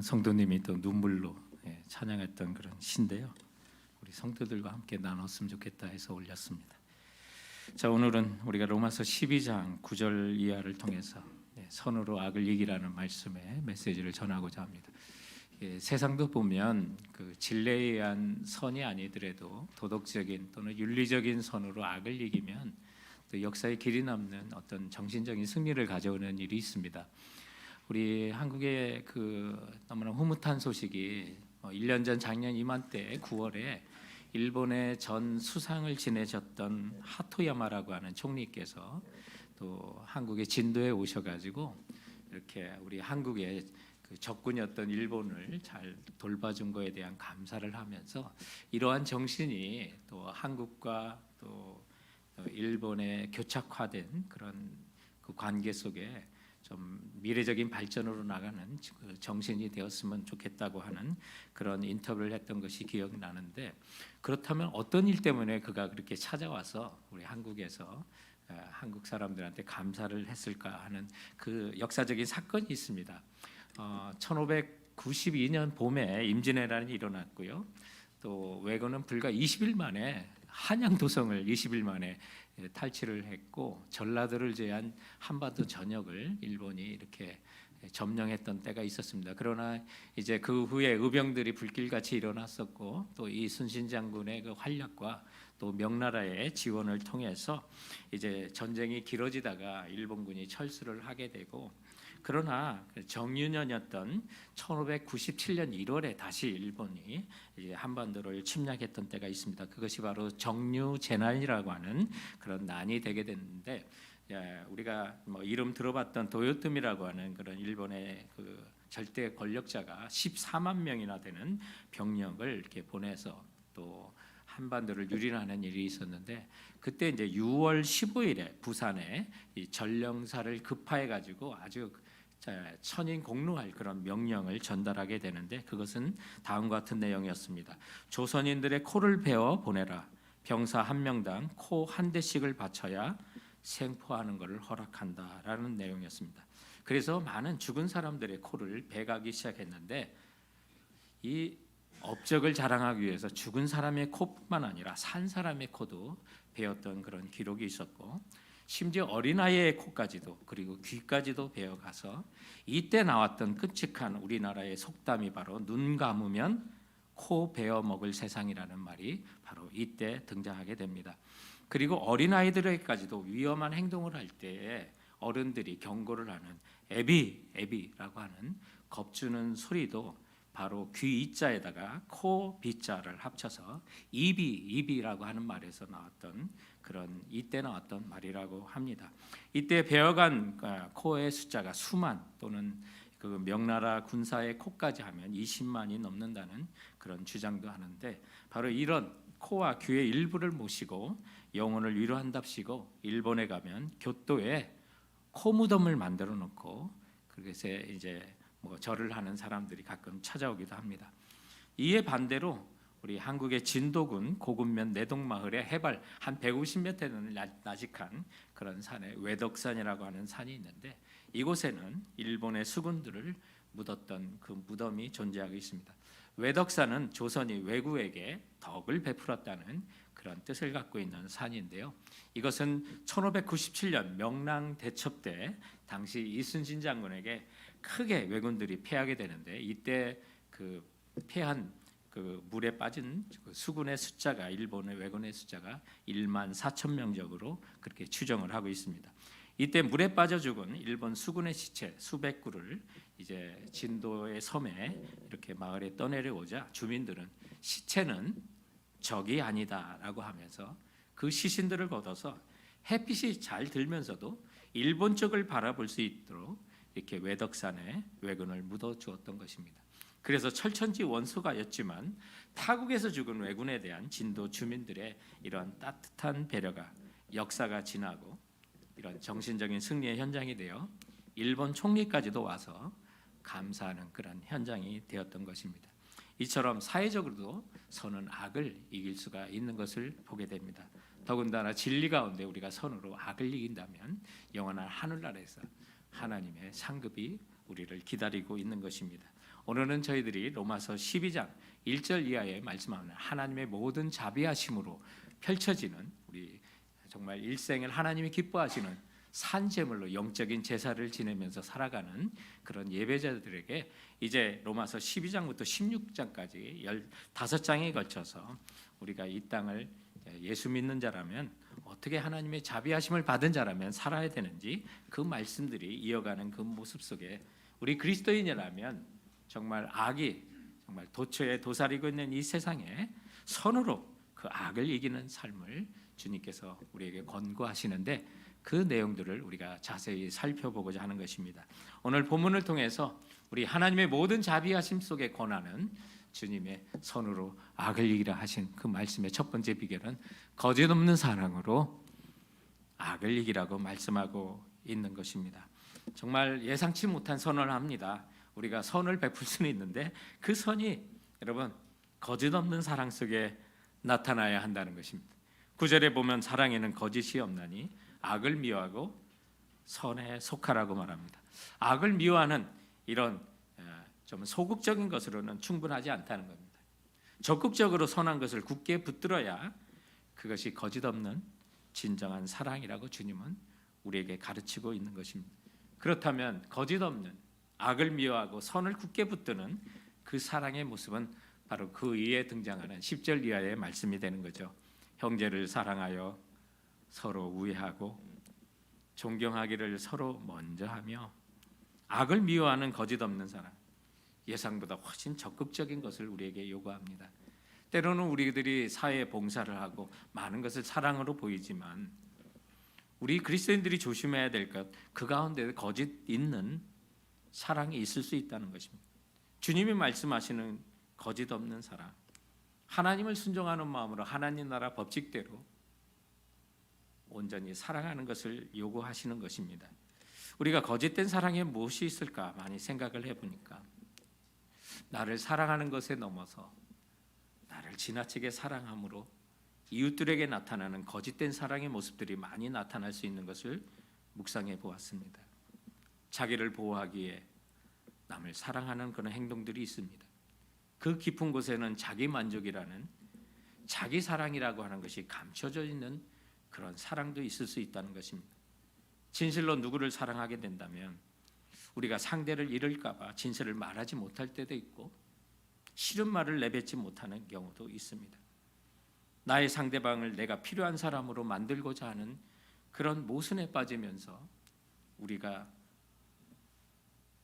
성도님이 또 눈물로 찬양했던 그런 시인데요. 우리 성도들과 함께 나눴으면 좋겠다 해서 올렸습니다. 자, 오늘은 우리가 로마서 12장 9절 이하를 통해서 선으로 악을 이기라는 말씀의 메시지를 전하고자 합니다. 세상도 보면 그 진리에 의한 선이 아니더라도 도덕적인 또는 윤리적인 선으로 악을 이기면 또 역사의 길이 남는 어떤 정신적인 승리를 가져오는 일이 있습니다. 우리 한국의 너무나 흐뭇한 소식이 1년 전 작년 이맘때 9월에 일본의 전 수상을 지내셨던 하토야마라고 하는 총리께서 또 한국의 진도에 오셔가지고 이렇게 우리 한국의 적군이었던 일본을 잘 돌봐준 거에 대한 감사를 하면서 이러한 정신이 또 한국과 또 일본의 교착화된 그런 그 관계 속에 좀 미래적인 발전으로 나가는 정신이 되었으면 좋겠다고 하는 그런 인터뷰를 했던 것이 기억나는데, 그렇다면 어떤 일 때문에 그가 그렇게 찾아와서 우리 한국에서 한국 사람들한테 감사를 했을까 하는 그 역사적인 사건이 있습니다. 1592년 봄에 임진왜란이 일어났고요. 또 왜군은 불과 20일 만에 한양도성을 20일 만에 탈취를 했고, 전라도를 제한 한반도 전역을 일본이 이렇게 점령했던 때가 있었습니다. 그러나 이제 그 후에 의병들이 불길같이 일어났었고, 또 이순신 장군의 그 활약과 또 명나라의 지원을 통해서 이제 전쟁이 길어지다가 일본군이 철수를 하게 되고, 그러나 정유년이었던 1597년 1월에 다시 일본이 이제 한반도를 침략했던 때가 있습니다. 그것이 바로 정유재난이라고 하는 그런 난이 되게 됐는데, 우리가 이름 들어봤던 도요토미라고 하는 그런 일본의 그 절대 권력자가 14만 명이나 되는 병력을 이렇게 보내서 또 한반도를 유린하는 일이 있었는데, 그때 이제 6월 15일에 부산에 이 전령사를 급파해 가지고 아주 천인공노할 그런 명령을 전달하게 되는데, 그것은 다음과 같은 내용이었습니다. 조선인들의 코를 베어 보내라. 병사 한 명당 코 한 대씩을 바쳐야 생포하는 것을 허락한다라는 내용이었습니다. 그래서 많은 죽은 사람들의 코를 베가기 시작했는데, 이 업적을 자랑하기 위해서 죽은 사람의 코뿐만 아니라 산 사람의 코도 베었던 그런 기록이 있었고, 심지어 어린아이의 코까지도, 그리고 귀까지도 베어가서 이때 나왔던 끔찍한 우리나라의 속담이 바로 눈 감으면 코 베어 먹을 세상이라는 말이 바로 이때 등장하게 됩니다. 그리고 어린아이들에게까지도 위험한 행동을 할 때에 어른들이 경고를 하는 애비라고 하는 겁주는 소리도 바로 귀 이자에다가 코 비자를 합쳐서 이비라고 하는 말에서 나왔던 그런 이때 나왔던 말이라고 합니다. 이때 베어간 코의 숫자가 수만, 또는 그 명나라 군사의 코까지 하면 20만이 넘는다는 그런 주장도 하는데, 바로 이런 코와 귀의 일부를 모시고 영혼을 위로한답시고 일본에 가면 교토에 코 무덤을 만들어 놓고 그것에 이제 절을 하는 사람들이 가끔 찾아오기도 합니다. 이에 반대로 우리 한국의 진도군 고군면 내동마을에 해발 한 150m 되는 나직한 그런 산에 외덕산이라고 하는 산이 있는데, 이곳에는 일본의 수군들을 묻었던 그 무덤이 존재하고 있습니다. 외덕산은 조선이 왜구에게 덕을 베풀었다는 그런 뜻을 갖고 있는 산인데요. 이것은 1597년 명랑 대첩 때 당시 이순신 장군에게 크게 왜군들이 패하게 되는데, 이때 그 패한 그 물에 빠진 수군의 숫자가, 일본의 왜군의 숫자가 1만 4천 명적으로 그렇게 추정을 하고 있습니다. 이때 물에 빠져 죽은 일본 수군의 시체 수백 구를 이제 진도의 섬에 이렇게 마을에 떠내려오자 주민들은 시체는 적이 아니다라고 하면서 그 시신들을 걷어서 햇빛이 잘 들면서도 일본 쪽을 바라볼 수 있도록 이렇게 외덕산에 왜군을 묻어 주었던 것입니다. 그래서 철천지 원소가였지만 타국에서 죽은 왜군에 대한 진도 주민들의 이런 따뜻한 배려가 역사가 지나고 이런 정신적인 승리의 현장이 되어 일본 총리까지도 와서 감사하는 그런 현장이 되었던 것입니다. 이처럼 사회적으로도 선은 악을 이길 수가 있는 것을 보게 됩니다. 더군다나 진리 가운데 우리가 선으로 악을 이긴다면 영원한 하늘나라에서 하나님의 상급이 우리를 기다리고 있는 것입니다. 오늘은 저희들이 로마서 12장 1절 이하에 말씀하는 하나님의 모든 자비하심으로 펼쳐지는 우리 정말 일생을 하나님이 기뻐하시는 산제물로 영적인 제사를 지내면서 살아가는 그런 예배자들에게 이제 로마서 12장부터 16장까지 15장에 걸쳐서 우리가 이 땅을 예수 믿는 자라면 어떻게 하나님의 자비하심을 받은 자라면 살아야 되는지 그 말씀들이 이어가는 그 모습 속에 우리 그리스도인이라면 정말 악이 정말 도처에 도사리고 있는 이 세상에 선으로 그 악을 이기는 삶을 주님께서 우리에게 권고하시는데 그 내용들을 우리가 자세히 살펴보고자 하는 것입니다. 오늘 본문을 통해서 우리 하나님의 모든 자비하심 속에 권하는 주님의 선으로 악을 이기라 하신 그 말씀의 첫 번째 비결은 거짓 없는 사랑으로 악을 이기라고 말씀하고 있는 것입니다. 정말 예상치 못한 선을 합니다. 우리가 선을 베풀 수는 있는데 그 선이 여러분 거짓 없는 사랑 속에 나타나야 한다는 것입니다. 9절에 보면 사랑에는 거짓이 없나니 악을 미워하고 선에 속하라고 말합니다. 악을 미워하는 이런 좀 소극적인 것으로는 충분하지 않다는 겁니다. 적극적으로 선한 것을 굳게 붙들어야 그것이 거짓 없는 진정한 사랑이라고 주님은 우리에게 가르치고 있는 것입니다. 그렇다면 거짓 없는 악을 미워하고 선을 굳게 붙드는 그 사랑의 모습은 바로 그 위에 등장하는 10절 이하의 말씀이 되는 거죠. 형제를 사랑하여 서로 우애하고 존경하기를 서로 먼저 하며 악을 미워하는 거짓 없는 사랑, 예상보다 훨씬 적극적인 것을 우리에게 요구합니다. 때로는 우리들이 사회에 봉사를 하고 많은 것을 사랑으로 보이지만 우리 그리스도인들이 조심해야 될 것, 그 가운데 거짓 있는 사랑이 있을 수 있다는 것입니다. 주님이 말씀하시는 거짓 없는 사랑, 하나님을 순종하는 마음으로 하나님 나라 법칙대로 온전히 사랑하는 것을 요구하시는 것입니다. 우리가 거짓된 사랑에 무엇이 있을까 많이 생각을 해보니까 나를 사랑하는 것에 넘어서 나를 지나치게 사랑함으로 이웃들에게 나타나는 거짓된 사랑의 모습들이 많이 나타날 수 있는 것을 묵상해 보았습니다. 자기를 보호하기 위해 남을 사랑하는 그런 행동들이 있습니다. 그 깊은 곳에는 자기 만족이라는 자기 사랑이라고 하는 것이 감춰져 있는 그런 사랑도 있을 수 있다는 것입니다. 진실로 누구를 사랑하게 된다면 우리가 상대를 잃을까 봐 진실을 말하지 못할 때도 있고 싫은 말을 내뱉지 못하는 경우도 있습니다. 나의 상대방을 내가 필요한 사람으로 만들고자 하는 그런 모순에 빠지면서 우리가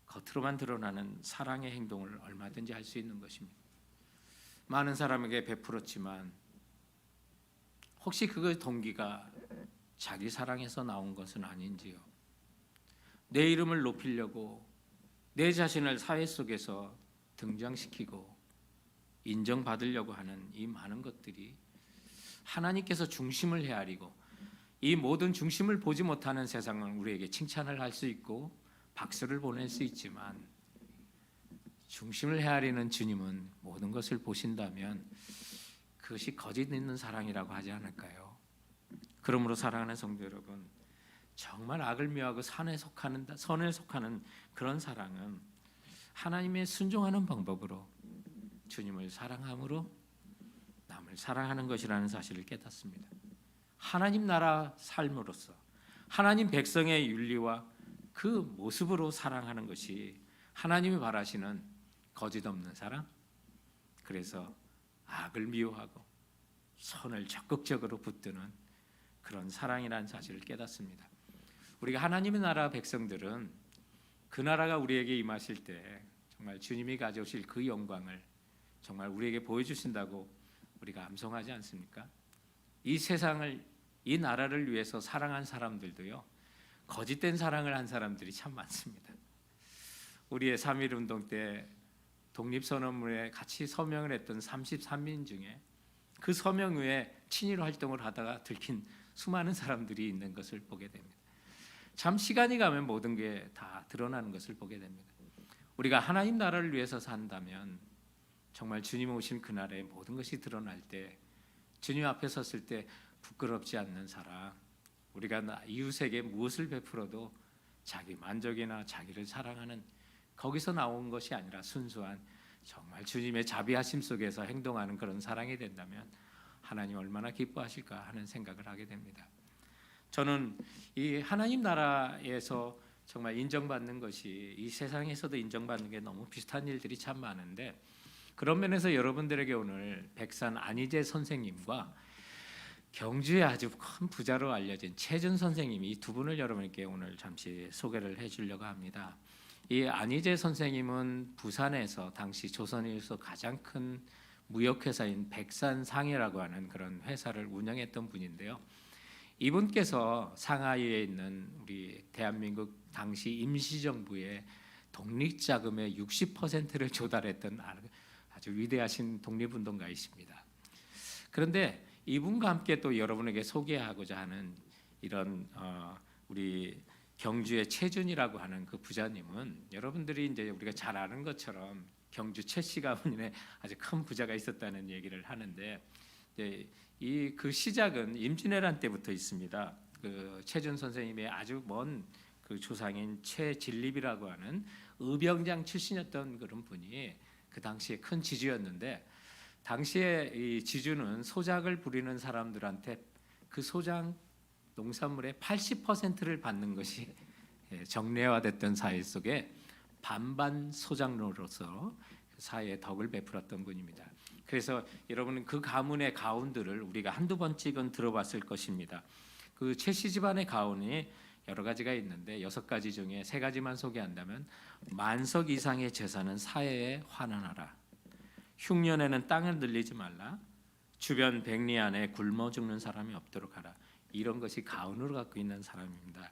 겉으로만 드러나는 사랑의 행동을 얼마든지 할 수 있는 것입니다. 많은 사람에게 베풀었지만 혹시 그 동기가 자기 사랑에서 나온 것은 아닌지요? 내 이름을 높이려고 내 자신을 사회 속에서 등장시키고 인정받으려고 하는 이 많은 것들이 하나님께서 중심을 헤아리고 이 모든 중심을 보지 못하는 세상은 우리에게 칭찬을 할 수 있고 박수를 보낼 수 있지만 중심을 헤아리는 주님은 모든 것을 보신다면 그것이 거짓 있는 사랑이라고 하지 않을까요? 그러므로 사랑하는 성도 여러분, 정말 악을 미워하고 선에 속하는 그런 사랑은 하나님의 순종하는 방법으로 주님을 사랑함으로 남을 사랑하는 것이라는 사실을 깨닫습니다. 하나님 나라 삶으로서 하나님 백성의 윤리와 그 모습으로 사랑하는 것이 하나님이 바라시는 거짓 없는 사랑. 그래서 악을 미워하고 선을 적극적으로 붙드는 그런 사랑이라는 사실을 깨닫습니다. 우리가 하나님의 나라 백성들은 그 나라가 우리에게 임하실 때 정말 주님이 가져오실 그 영광을 정말 우리에게 보여주신다고 우리가 암송하지 않습니까? 이 세상을, 이 나라를 위해서 사랑한 사람들도요, 거짓된 사랑을 한 사람들이 참 많습니다. 우리의 3.1운동 때 독립선언문에 같이 서명을 했던 33인 중에 그 서명 후에 친일 활동을 하다가 들킨 수많은 사람들이 있는 것을 보게 됩니다. 참 시간이 가면 모든 게 다 드러나는 것을 보게 됩니다. 우리가 하나님 나라를 위해서 산다면 정말 주님 오신 그날에 모든 것이 드러날 때 주님 앞에 섰을 때 부끄럽지 않는 사랑, 우리가 이웃에게 무엇을 베풀어도 자기 만족이나 자기를 사랑하는 거기서 나온 것이 아니라 순수한 정말 주님의 자비하심 속에서 행동하는 그런 사랑이 된다면 하나님 얼마나 기뻐하실까 하는 생각을 하게 됩니다. 저는 이 하나님 나라에서 정말 인정받는 것이 이 세상에서도 인정받는 게 너무 비슷한 일들이 참 많은데, 그런 면에서 여러분들에게 오늘 백산 안희재 선생님과 경주의 아주 큰 부자로 알려진 최준 선생님이 이 두 분을 여러분께 오늘 잠시 소개를 해주려고 합니다. 이 안희재 선생님은 부산에서 당시 조선일서 가장 큰 무역회사인 백산상해라고 하는 그런 회사를 운영했던 분인데요. 이분께서 상하이에 있는 우리 대한민국 당시 임시정부의 독립자금의 60%를 조달했던 아주 위대하신 독립운동가이십니다. 그런데 이분과 함께 또 여러분에게 소개하고자 하는 이런 우리 경주의 최준이라고 하는 그 부자님은, 여러분들이 이제 우리가 잘 아는 것처럼 경주 최씨 가문에 아주 큰 부자가 있었다는 얘기를 하는데, 이 그 시작은 임진왜란 때부터 있습니다. 그 최준 선생님의 아주 먼 그 조상인 최진립이라고 하는 의병장 출신이었던 그런 분이 그 당시에 큰 지주였는데, 당시에 이 지주는 소작을 부리는 사람들한테 그 소작 농산물의 80%를 받는 것이 정례화됐던 사회 속에 반반 소작로로서 사회에 덕을 베풀었던 분입니다. 그래서 여러분은 그 가문의 가운들을 우리가 한두 번씩은 들어봤을 것입니다. 그 최씨 집안의 가운이 여러 가지가 있는데 6가지 중에 3가지만 소개한다면, 만석 이상의 재산은 사회에 환원하라, 흉년에는 땅을 늘리지 말라, 주변 백리 안에 굶어 죽는 사람이 없도록 하라. 이런 것이 가운으로 갖고 있는 사람입니다.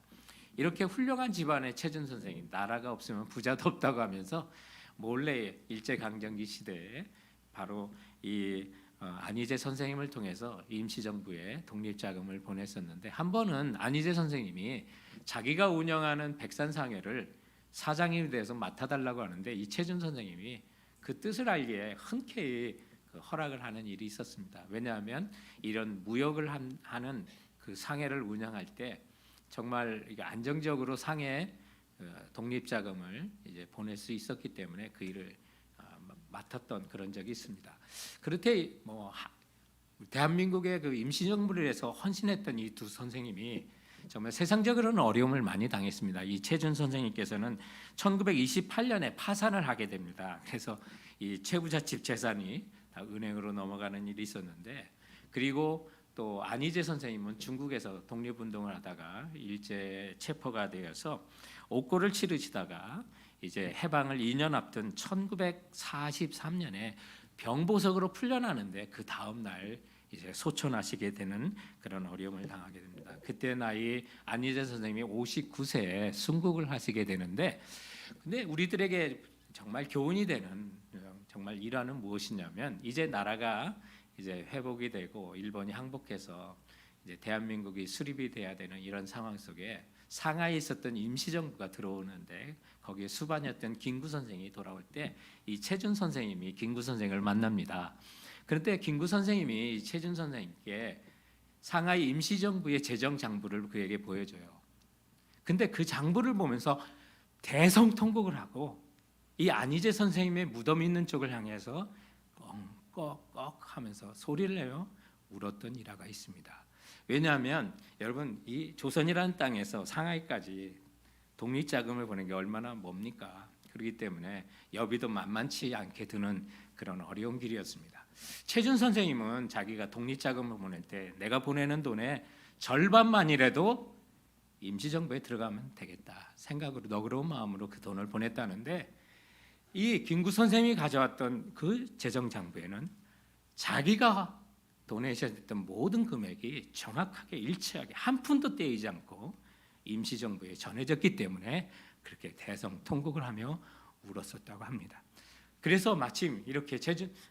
이렇게 훌륭한 집안의 최준 선생님, 나라가 없으면 부자도 없다고 하면서 몰래 일제강점기 시대에 바로 이 안희재 선생님을 통해서 임시정부에 독립자금을 보냈었는데, 한 번은 안희재 선생님이 자기가 운영하는 백산상해를 사장님에 대해서 맡아달라고 하는데, 이 최준 선생님이 그 뜻을 알기에 흔쾌히 허락을 하는 일이 있었습니다. 왜냐하면 이런 무역을 하는 그 상해를 운영할 때 정말 안정적으로 상해 독립자금을 이제 보낼 수 있었기 때문에 그 일을 맡았던 그런 적이 있습니다. 그렇게 대한민국의 그 임시정부를 위해서 헌신했던 이 두 선생님이 정말 세상적으로는 어려움을 많이 당했습니다. 이 최준 선생님께서는 1928년에 파산을 하게 됩니다. 그래서 이 최부잣집 재산이 다 은행으로 넘어가는 일이 있었는데, 그리고 또 안희재 선생님은 중국에서 독립운동을 하다가 일제 체포가 되어서 옥고를 치르시다가 이제 해방을 2년 앞둔 1943년에 병보석으로 풀려나는데 그 다음 날 이제 소천하시게 되는 그런 어려움을 당하게 됩니다. 그때 나이 안희재 선생님이 59세에 순국을 하시게 되는데, 근데 우리들에게 정말 교훈이 되는 정말 일화는 무엇이냐면, 이제 나라가 이제 회복이 되고 일본이 항복해서 이제 대한민국이 수립이 돼야 되는 이런 상황 속에 상하이에 있었던 임시정부가 들어오는데, 거기에 수반이었던 김구 선생이 돌아올 때 이 최준 선생님이 김구 선생을 만납니다. 그런데 김구 선생님이 최준 선생님께 상하이 임시정부의 재정 장부를 그에게 보여줘요. 근데 그 장부를 보면서 대성통곡을 하고 이 안희재 선생님의 무덤 있는 쪽을 향해서 꺽꺽 하면서 소리를 내며 울었던 일화가 있습니다. 왜냐하면 여러분, 이 조선이라는 땅에서 상하이까지 독립자금을 보낸 게 얼마나 뭡니까? 그렇기 때문에 여비도 만만치 않게 드는 그런 어려운 길이었습니다. 최준 선생님은 자기가 독립자금을 보낼 때 내가 보내는 돈의 절반만이라도 임시정부에 들어가면 되겠다 생각으로, 너그러운 마음으로 그 돈을 보냈다는데, 이 김구 선생님이 가져왔던 그 재정장부에는 자기가 도내셔야 됐던 모든 금액이 정확하게 일치하게 한 푼도 떼이지 않고 임시정부에 전해졌기 때문에 그렇게 대성통곡을 하며 울었었다고 합니다. 그래서 마침 이렇게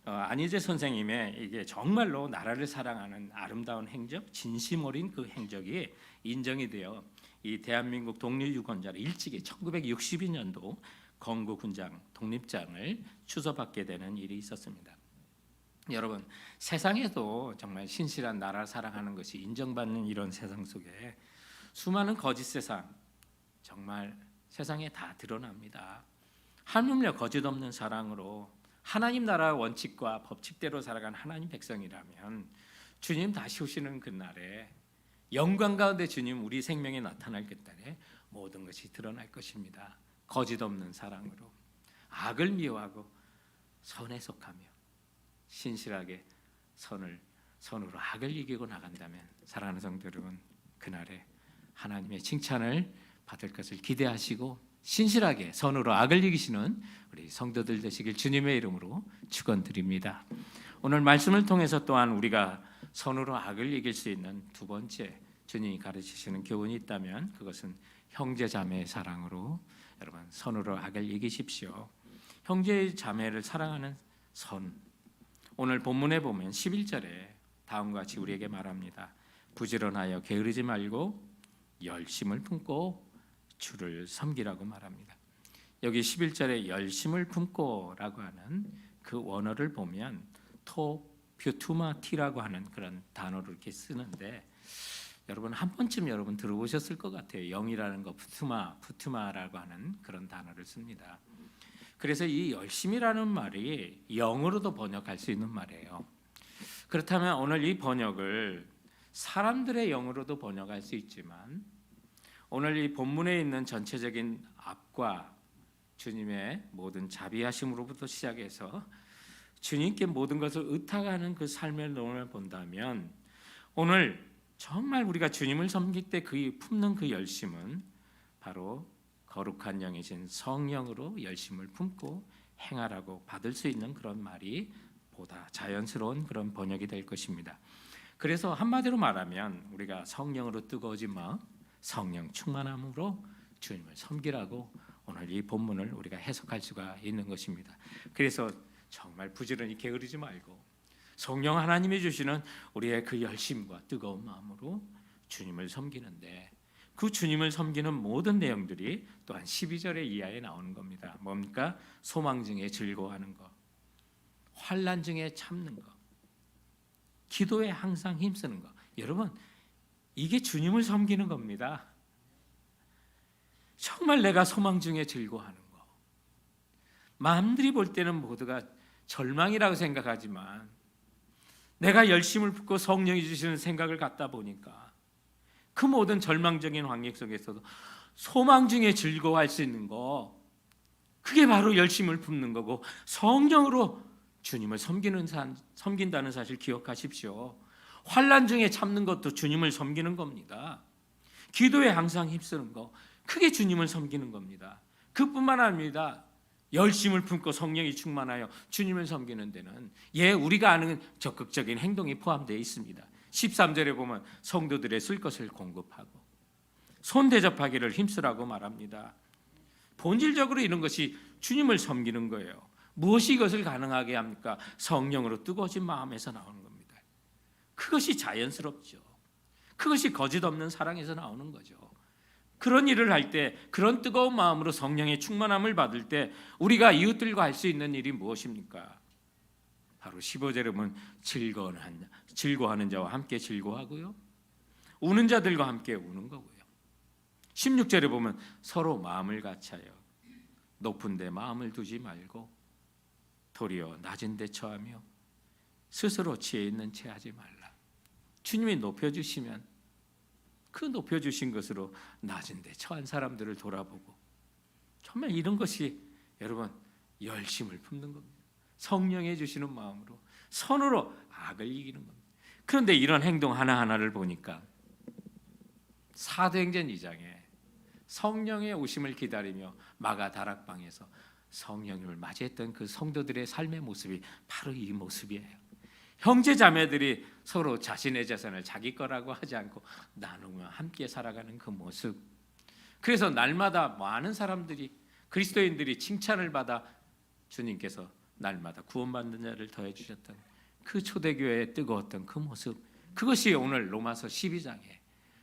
안희재 선생님의 이게 정말로 나라를 사랑하는 아름다운 행적, 진심 어린 그 행적이 인정이 되어 이 대한민국 독립유권자를 일찍이 1962년도 건국훈장 독립장을 추서받게 되는 일이 있었습니다. 여러분, 세상에도 정말 신실한 나라를 사랑하는 것이 인정받는 이런 세상 속에 수많은 거짓 세상 정말 세상에 다 드러납니다. 하물며 거짓없는 사랑으로 하나님 나라 원칙과 법칙대로 살아간 하나님 백성이라면 주님 다시 오시는 그날에 영광 가운데 주님 우리 생명에 나타날 그날에 모든 것이 드러날 것입니다. 거짓없는 사랑으로 악을 미워하고 선에 속하며 신실하게 선으로 악을 이기고 나간다면 사랑하는 성도 여러분, 그날에 하나님의 칭찬을 받을 것을 기대하시고 신실하게 선으로 악을 이기시는 우리 성도들 되시길 주님의 이름으로 축원드립니다. 오늘 말씀을 통해서 또한 우리가 선으로 악을 이길 수 있는 두 번째 주님이 가르치시는 교훈이 있다면 그것은 형제 자매의 사랑으로 여러분 선으로 악을 이기십시오. 형제 자매를 사랑하는 선, 오늘 본문에 보면 11절에 다음과 같이 우리에게 말합니다. 부지런하여 게으르지 말고 열심을 품고 주를 섬기라고 말합니다. 여기 11절에 열심을 품고라고 하는 그 원어를 보면 퓨투마티라고 하는 그런 단어를 이렇게 쓰는데 여러분 한 번쯤 여러분 들어보셨을 것 같아요. 영이라는 거 푸투마라고 하는 그런 단어를 씁니다. 그래서 이 열심이라는 말이 영어로도 번역할 수 있는 말이에요. 그렇다면 오늘 이 번역을 사람들의 영어로도 번역할 수 있지만 오늘 이 본문에 있는 전체적인 앞과 주님의 모든 자비하심으로부터 시작해서 주님께 모든 것을 의탁하는 그 삶의 내용을 본다면 오늘 정말 우리가 주님을 섬길 때 그 품는 그 열심은 바로 거룩한 영이신 성령으로 열심을 품고 행하라고 받을 수 있는 그런 말이 보다 자연스러운 그런 번역이 될 것입니다. 그래서 한마디로 말하면 우리가 성령으로 뜨거워진 마음, 성령 충만함으로 주님을 섬기라고 오늘 이 본문을 우리가 해석할 수가 있는 것입니다. 그래서 정말 부지런히 게으르지 말고 성령 하나님이 주시는 우리의 그 열심과 뜨거운 마음으로 주님을 섬기는데 그 주님을 섬기는 모든 내용들이 또한 12절의 이하에 나오는 겁니다. 뭡니까? 소망 중에 즐거워하는 것, 환난 중에 참는 것, 기도에 항상 힘쓰는 것. 여러분 이게 주님을 섬기는 겁니다. 정말 내가 소망 중에 즐거워하는 것. 마음들이 볼 때는 모두가 절망이라고 생각하지만 내가 열심을 품고 성령이 주시는 생각을 갖다 보니까 그 모든 절망적인 환경 속에서도 소망 중에 즐거워할 수 있는 거, 그게 바로 열심을 품는 거고 성령으로 주님을 섬긴다는 사실 기억하십시오. 환난 중에 참는 것도 주님을 섬기는 겁니다. 기도에 항상 힘쓰는 거, 그게 주님을 섬기는 겁니다. 그뿐만 아닙니다. 열심을 품고 성령이 충만하여 주님을 섬기는 데는 우리가 아는 적극적인 행동이 포함되어 있습니다. 13절에 보면 성도들의 쓸 것을 공급하고 손 대접하기를 힘쓰라고 말합니다. 본질적으로 이런 것이 주님을 섬기는 거예요. 무엇이 이것을 가능하게 합니까? 성령으로 뜨거워진 마음에서 나오는 겁니다. 그것이 자연스럽죠. 그것이 거짓 없는 사랑에서 나오는 거죠. 그런 일을 할 때, 그런 뜨거운 마음으로 성령의 충만함을 받을 때 우리가 이웃들과 할 수 있는 일이 무엇입니까? 바로 15절에 보면 즐거워하는 자와 함께 즐거워하고요, 우는 자들과 함께 우는 거고요. 16절에 보면 서로 마음을 같이하여 높은 데 마음을 두지 말고 도리어 낮은 데 처하며 스스로 지혜 있는 채 하지 말라. 주님이 높여주시면 그 높여주신 것으로 낮은 데 처한 사람들을 돌아보고, 정말 이런 것이 여러분 열심을 품는 겁니다. 성령의 주시는 마음으로 선으로 악을 이기는 겁니다. 그런데 이런 행동 하나하나를 보니까 사도행전 2장에 성령의 오심을 기다리며 마가 다락방에서 성령님을 맞이했던 그 성도들의 삶의 모습이 바로 이 모습이에요. 형제 자매들이 서로 자신의 재산을 자기 거라고 하지 않고 나누며 함께 살아가는 그 모습. 그래서 날마다 많은 사람들이, 그리스도인들이 칭찬을 받아 주님께서 날마다 구원받는 자를 더해 주셨던 그 초대교회의 뜨거웠던 그 모습, 그것이 오늘 로마서 12장에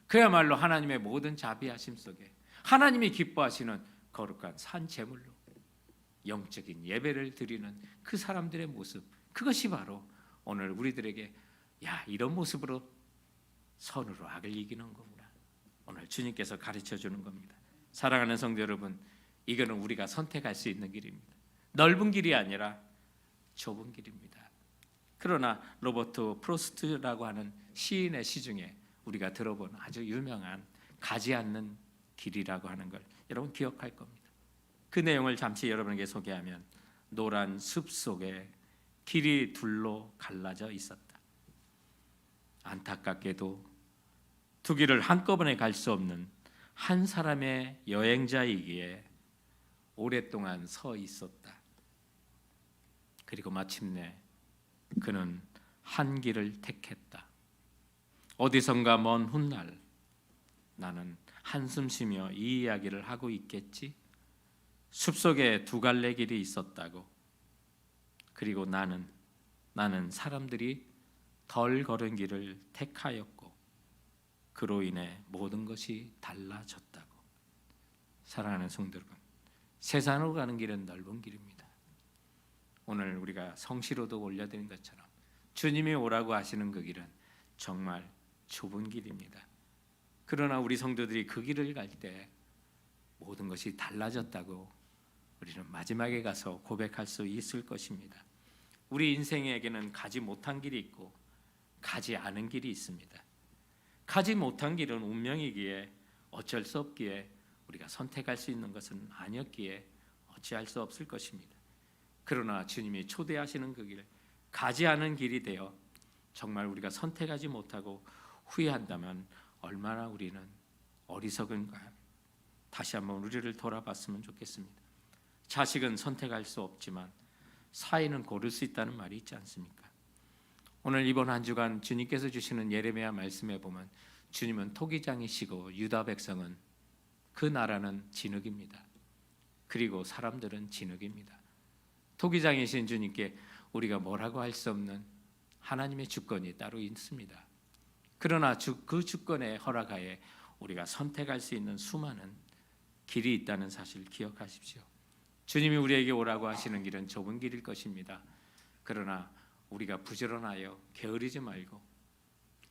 그야말로 하나님의 모든 자비하심 속에 하나님이 기뻐하시는 거룩한 산 제물로 영적인 예배를 드리는 그 사람들의 모습, 그것이 바로 오늘 우리들에게 이런 모습으로 선으로 악을 이기는 겁니다. 오늘 주님께서 가르쳐 주는 겁니다. 사랑하는 성도 여러분, 이거는 우리가 선택할 수 있는 길입니다. 넓은 길이 아니라 좁은 길입니다. 그러나 로버트 프로스트라고 하는 시인의 시 중에 우리가 들어본 아주 유명한 가지 않는 길이라고 하는 걸 여러분 기억할 겁니다. 그 내용을 잠시 여러분에게 소개하면 노란 숲 속에 길이 둘로 갈라져 있었다. 안타깝게도 두 길을 한꺼번에 갈 수 없는 한 사람의 여행자이기에 오랫동안 서 있었다. 그리고 마침내 그는 한 길을 택했다. 어디선가 먼 훗날 나는 한숨 쉬며 이 이야기를 하고 있겠지. 숲속에 두 갈래 길이 있었다고. 그리고 나는 사람들이 덜 걸은 길을 택하였고 그로 인해 모든 것이 달라졌다고. 사랑하는 성도 여러분, 세상으로 가는 길은 넓은 길입니다. 오늘 우리가 성시로도 올려드린 것처럼 주님이 오라고 하시는 그 길은 정말 좁은 길입니다. 그러나 우리 성도들이 그 길을 갈 때 모든 것이 달라졌다고 우리는 마지막에 가서 고백할 수 있을 것입니다. 우리 인생에게는 가지 못한 길이 있고 가지 않은 길이 있습니다. 가지 못한 길은 운명이기에 어쩔 수 없기에 우리가 선택할 수 있는 것은 아니었기에 어찌할 수 없을 것입니다. 그러나 주님이 초대하시는 그 길, 가지 않은 길이 되어 정말 우리가 선택하지 못하고 후회한다면 얼마나 우리는 어리석은가요? 다시 한번 우리를 돌아봤으면 좋겠습니다. 자식은 선택할 수 없지만 사위는 고를 수 있다는 말이 있지 않습니까? 오늘 이번 한 주간 주님께서 주시는 예레미야 말씀에 보면 주님은 토기장이시고 유다 백성은 그 나라는 진흙입니다. 그리고 사람들은 진흙입니다. 토기장이신 주님께 우리가 뭐라고 할 수 없는 하나님의 주권이 따로 있습니다. 그러나 그 주권의 허락하에 우리가 선택할 수 있는 수많은 길이 있다는 사실 기억하십시오. 주님이 우리에게 오라고 하시는 길은 좁은 길일 것입니다. 그러나 우리가 부지런하여 게으르지 말고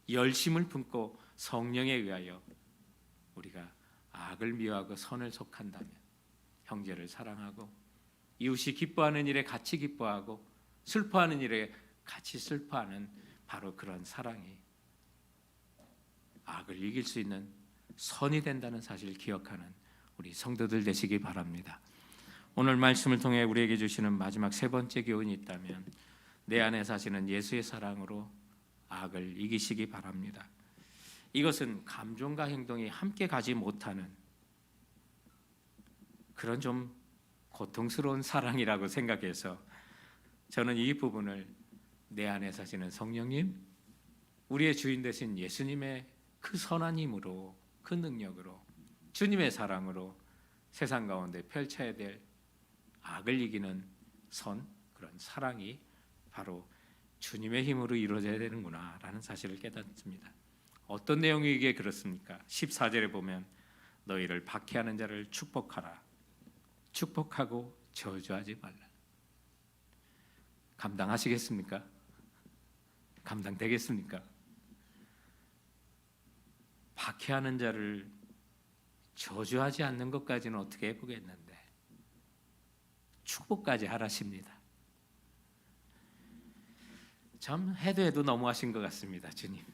열심을 품고 성령에 의하여 우리가 악을 미워하고 선을 속한다면 형제를 사랑하고 이웃이 기뻐하는 일에 같이 기뻐하고 슬퍼하는 일에 같이 슬퍼하는 바로 그런 사랑이 악을 이길 수 있는 선이 된다는 사실을 기억하는 우리 성도들 되시기 바랍니다. 오늘 말씀을 통해 우리에게 주시는 마지막 세 번째 교훈이 있다면 내 안에 사시는 예수의 사랑으로 악을 이기시기 바랍니다. 이것은 감정과 행동이 함께 가지 못하는 그런 좀 고통스러운 사랑이라고 생각해서 저는 이 부분을 내 안에 사시는 성령님, 우리의 주인 되신 예수님의 그 선한 힘으로, 그 능력으로, 주님의 사랑으로 세상 가운데 펼쳐야 될 악을 이기는 선, 그런 사랑이 바로 주님의 힘으로 이루어져야 되는구나 라는 사실을 깨닫습니다. 어떤 내용이 이게 그렇습니까? 14절에 보면 너희를 박해하는 자를 축복하라. 축복하고 저주하지 말라. 감당하시겠습니까? 감당되겠습니까? 박해하는 자를 저주하지 않는 것까지는 어떻게 해보겠는데 축복까지 하라십니다. 참 해도 너무하신 것 같습니다. 주님,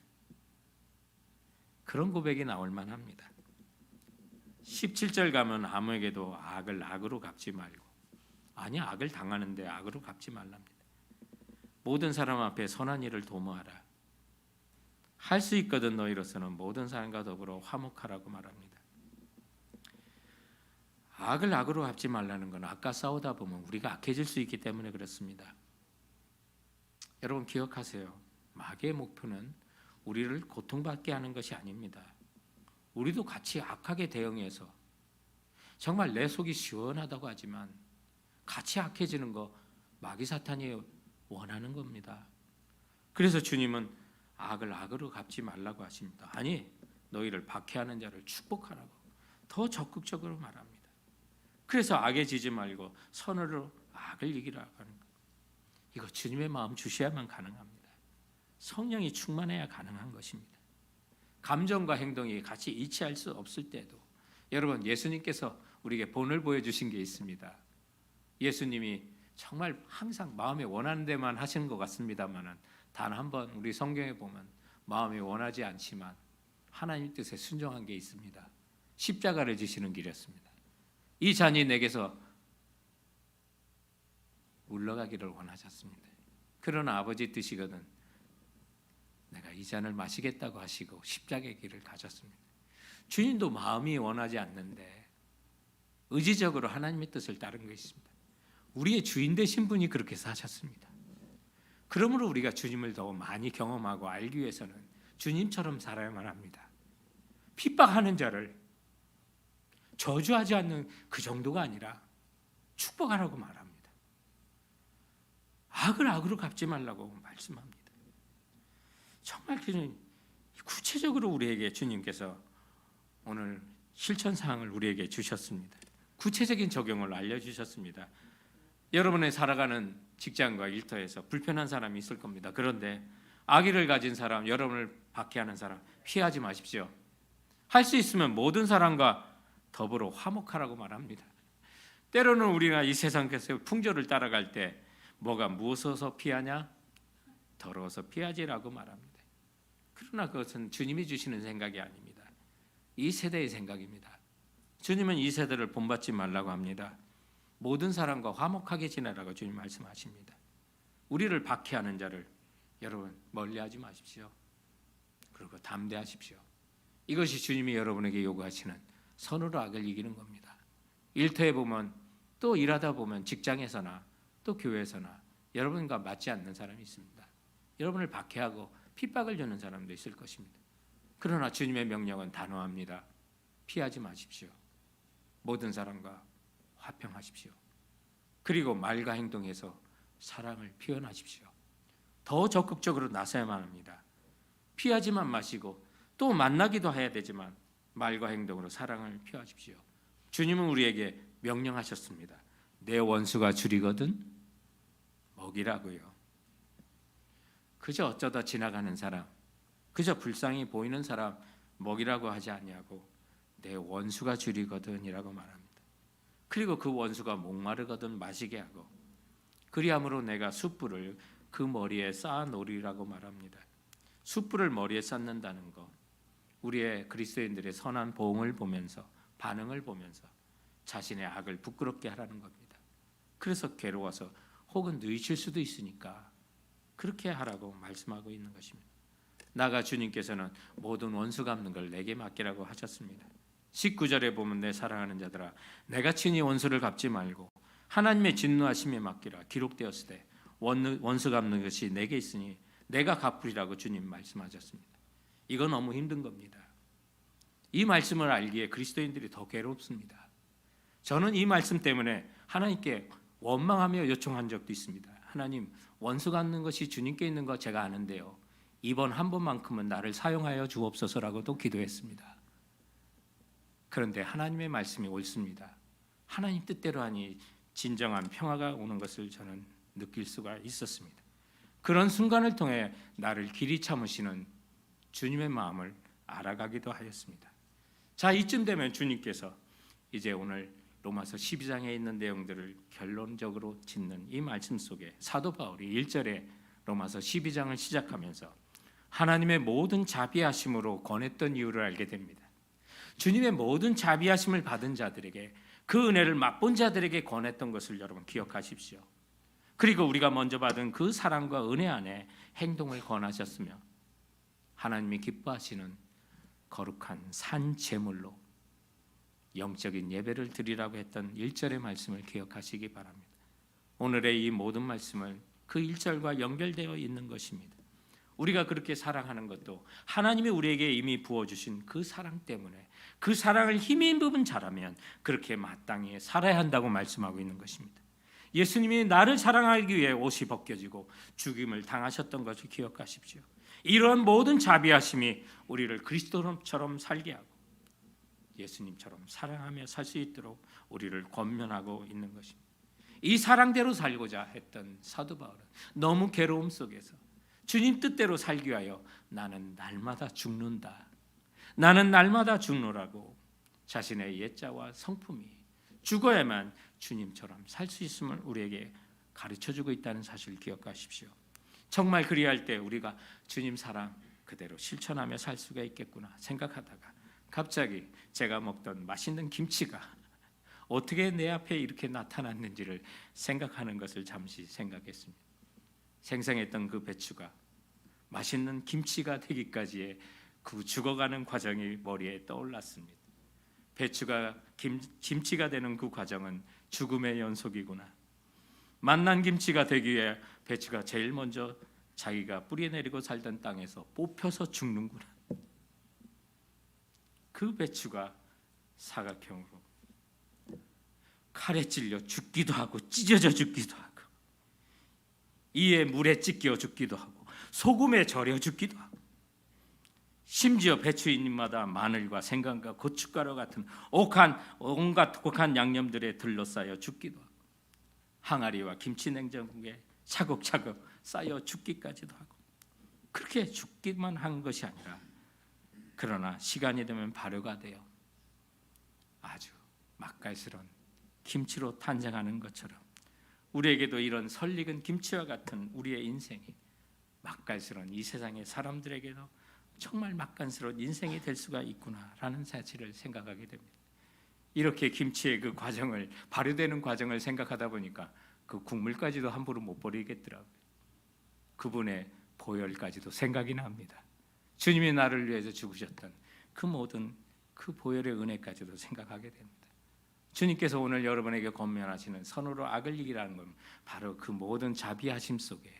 그런 고백이 나올 만합니다. 17절 가면 아무에게도 악을 악으로 갚지 말고, 아니 악을 당하는데 악으로 갚지 말랍니다. 모든 사람 앞에 선한 일을 도모하라. 할 수 있거든 너희로서는 모든 사람과 더불어 화목하라고 말합니다. 악을 악으로 갚지 말라는 건 아까 싸우다 보면 우리가 악해질 수 있기 때문에 그렇습니다. 여러분 기억하세요. 마귀의 목표는 우리를 고통받게 하는 것이 아닙니다. 우리도 같이 악하게 대응해서 정말 내 속이 시원하다고 하지만 같이 악해지는 거 마귀 사탄이 원하는 겁니다. 그래서 주님은 악을 악으로 갚지 말라고 하십니다. 아니, 너희를 박해하는 자를 축복하라고 더 적극적으로 말합니다. 그래서 악에 지지 말고 선으로 악을 이기라고 하는 것. 이거 주님의 마음 주셔야만 가능합니다. 성령이 충만해야 가능한 것입니다. 감정과 행동이 같이 일치할 수 없을 때도 여러분 예수님께서 우리에게 본을 보여주신 게 있습니다. 예수님이 정말 항상 마음에 원하는 데만 하시는 것 같습니다만 단 한 번 우리 성경에 보면 마음이 원하지 않지만 하나님 뜻에 순종한 게 있습니다. 십자가를 지시는 길이었습니다. 이 잔이 내게서 물러가기를 원하셨습니다. 그러나 아버지 뜻이거든 내가 이 잔을 마시겠다고 하시고 십자가의 길을 가셨습니다. 주님도 마음이 원하지 않는데 의지적으로 하나님의 뜻을 따른 것입니다. 우리의 주인 되신 분이 그렇게 사셨습니다. 그러므로 우리가 주님을 더 많이 경험하고 알기 위해서는 주님처럼 살아야만 합니다. 핍박하는 자를 저주하지 않는 그 정도가 아니라 축복하라고 말합니다. 악을 악으로 갚지 말라고 말씀합니다. 정말 구체적으로 우리에게 주님께서 오늘 실천사항을 우리에게 주셨습니다. 구체적인 적용을 알려주셨습니다. 여러분의 살아가는 직장과 일터에서 불편한 사람이 있을 겁니다. 그런데 악의를 가진 사람, 여러분을 박해하는 사람 피하지 마십시오. 할 수 있으면 모든 사람과 더불어 화목하라고 말합니다. 때로는 우리가 이 세상에서 풍조를 따라갈 때 뭐가 무서워서 피하냐? 더러워서 피하지라고 말합니다. 그러나 그것은 주님이 주시는 생각이 아닙니다. 이 세대의 생각입니다. 주님은 이 세대를 본받지 말라고 합니다. 모든 사람과 화목하게 지내라고 주님 말씀하십니다. 우리를 박해하는 자를 여러분 멀리하지 마십시오. 그리고 담대하십시오. 이것이 주님이 여러분에게 요구하시는 선으로 악을 이기는 겁니다. 일터에 보면 또 일하다 보면 직장에서나 또 교회에서나 여러분과 맞지 않는 사람이 있습니다. 여러분을 박해하고 핍박을 주는 사람도 있을 것입니다. 그러나 주님의 명령은 단호합니다. 피하지 마십시오. 모든 사람과 화평하십시오. 그리고 말과 행동에서 사랑을 표현하십시오. 더 적극적으로 나서야만 합니다. 피하지만 마시고 또 만나기도 해야 되지만 말과 행동으로 사랑을 표하십시오. 주님은 우리에게 명령하셨습니다. 내 원수가 줄이거든 먹이라고요. 그저 어쩌다 지나가는 사람, 그저 불쌍히 보이는 사람 먹이라고 하지 않냐고 내 원수가 줄이거든이라고 말합니다. 그리고 그 원수가 목마르거든 마시게 하고 그리함으로 내가 숯불을 그 머리에 쌓아 놓으리라고 말합니다. 숯불을 머리에 쌓는다는 것, 우리의 그리스도인들의 선한 보응을 보면서 반응을 보면서 자신의 악을 부끄럽게 하라는 겁니다. 그래서 괴로워서 혹은 누이칠 수도 있으니까 그렇게 하라고 말씀하고 있는 것입니다. 나가 주님께서는 모든 원수 갚는 걸 내게 맡기라고 하셨습니다. 19절에 보면 내 사랑하는 자들아 내가 친히 원수를 갚지 말고 하나님의 진노하심에 맡기라 기록되었을 때 원수 갚는 것이 내게 있으니 내가 갚으리라고 주님 말씀하셨습니다. 이건 너무 힘든 겁니다. 이 말씀을 알기에 그리스도인들이 더 괴롭습니다. 저는 이 말씀 때문에 하나님께 원망하며 요청한 적도 있습니다. 하나님 원수 갚는 것이 주님께 있는 거 제가 아는데요. 이번 한 번만큼은 나를 사용하여 주옵소서라고도 기도했습니다. 그런데 하나님의 말씀이 옳습니다. 하나님 뜻대로 하니 진정한 평화가 오는 것을 저는 느낄 수가 있었습니다. 그런 순간을 통해 나를 길이 참으시는 주님의 마음을 알아가기도 하였습니다. 자, 이쯤 되면 주님께서 이제 오늘 로마서 12장에 있는 내용들을 결론적으로 짓는 이 말씀 속에 사도 바울이 1절에 로마서 12장을 시작하면서 하나님의 모든 자비하심으로 권했던 이유를 알게 됩니다. 주님의 모든 자비하심을 받은 자들에게 그 은혜를 맛본 자들에게 권했던 것을 여러분 기억하십시오. 그리고 우리가 먼저 받은 그 사랑과 은혜 안에 행동을 권하셨으며 하나님이 기뻐하시는 거룩한 산 제물로 영적인 예배를 드리라고 했던 1절의 말씀을 기억하시기 바랍니다. 오늘의 이 모든 말씀은 그 1절과 연결되어 있는 것입니다. 우리가 그렇게 사랑하는 것도 하나님이 우리에게 이미 부어주신 그 사랑 때문에 그 사랑을 힘입은 자라면 그렇게 마땅히 살아야 한다고 말씀하고 있는 것입니다. 예수님이 나를 사랑하기 위해 옷이 벗겨지고 죽임을 당하셨던 것을 기억하십시오. 이러한 모든 자비하심이 우리를 그리스도처럼 살게 하고 예수님처럼 사랑하며 살 수 있도록 우리를 권면하고 있는 것입니다. 이 사랑대로 살고자 했던 사도 바울은 너무 괴로움 속에서 주님 뜻대로 살기 위하여 나는 날마다 죽는다. 나는 날마다 죽노라고 자신의 옛자와 성품이 죽어야만 주님처럼 살 수 있음을 우리에게 가르쳐주고 있다는 사실을 기억하십시오. 정말 그리할 때 우리가 주님 사랑 그대로 실천하며 살 수가 있겠구나 생각하다가 갑자기 제가 먹던 맛있는 김치가 어떻게 내 앞에 이렇게 나타났는지를 생각하는 것을 잠시 생각했습니다. 생생했던 그 배추가 맛있는 김치가 되기까지의 그 죽어가는 과정이 머리에 떠올랐습니다. 배추가 김치가 되는 그 과정은 죽음의 연속이구나. 만난 김치가 되기 위해 배추가 제일 먼저 자기가 뿌리내리고 살던 땅에서 뽑혀서 죽는구나. 그 배추가 사각형으로 칼에 찔려 죽기도 하고 찢어져 죽기도 하고 이에 물에 찢겨 죽기도 하고 소금에 절여 죽기도 하고 심지어 배추잎마다 마늘과 생강과 고춧가루 같은 온갖 독한 양념들에 들러싸여 죽기도 하고 항아리와 김치 냉장고에 차곡차곡 쌓여 죽기까지도 하고 그렇게 죽기만 한 것이 아니라 그러나 시간이 되면 발효가 되어 아주 맛깔스러운 김치로 탄생하는 것처럼 우리에게도 이런 설익은 김치와 같은 우리의 인생이 맛깔스러운 이 세상의 사람들에게도 정말 맛깔스러운 인생이 될 수가 있구나라는 사실을 생각하게 됩니다. 이렇게 김치의 그 과정을 발효되는 과정을 생각하다 보니까 그 국물까지도 함부로 못 버리겠더라고요. 그분의 보혈까지도 생각이 납니다. 주님이 나를 위해서 죽으셨던 그 모든 그 보혈의 은혜까지도 생각하게 됩니다. 주님께서 오늘 여러분에게 권면하시는 선으로 악을 이기라는 건 바로 그 모든 자비하심 속에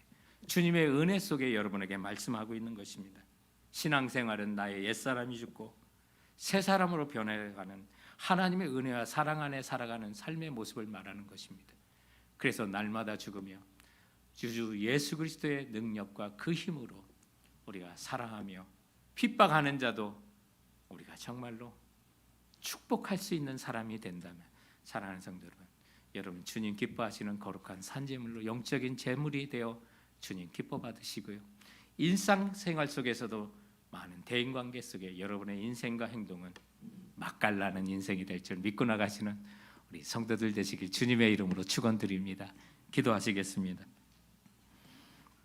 주님의 은혜 속에 여러분에게 말씀하고 있는 것입니다. 신앙생활은 나의 옛사람이 죽고 새 사람으로 변해가는 하나님의 은혜와 사랑 안에 살아가는 삶의 모습을 말하는 것입니다. 그래서 날마다 죽으며 주 예수 그리스도의 능력과 그 힘으로 우리가 사랑하며 핍박하는 자도 우리가 정말로 축복할 수 있는 사람이 된다면 사랑하는 성도 여러분 주님 기뻐하시는 거룩한 산제물로 영적인 제물이 되어 주님 기뻐 받으시고요. 일상생활 속에서도 많은 대인관계 속에 여러분의 인생과 행동은 맛깔나는 인생이 될 줄 믿고 나가시는 우리 성도들 되시길 주님의 이름으로 축원드립니다. 기도하시겠습니다.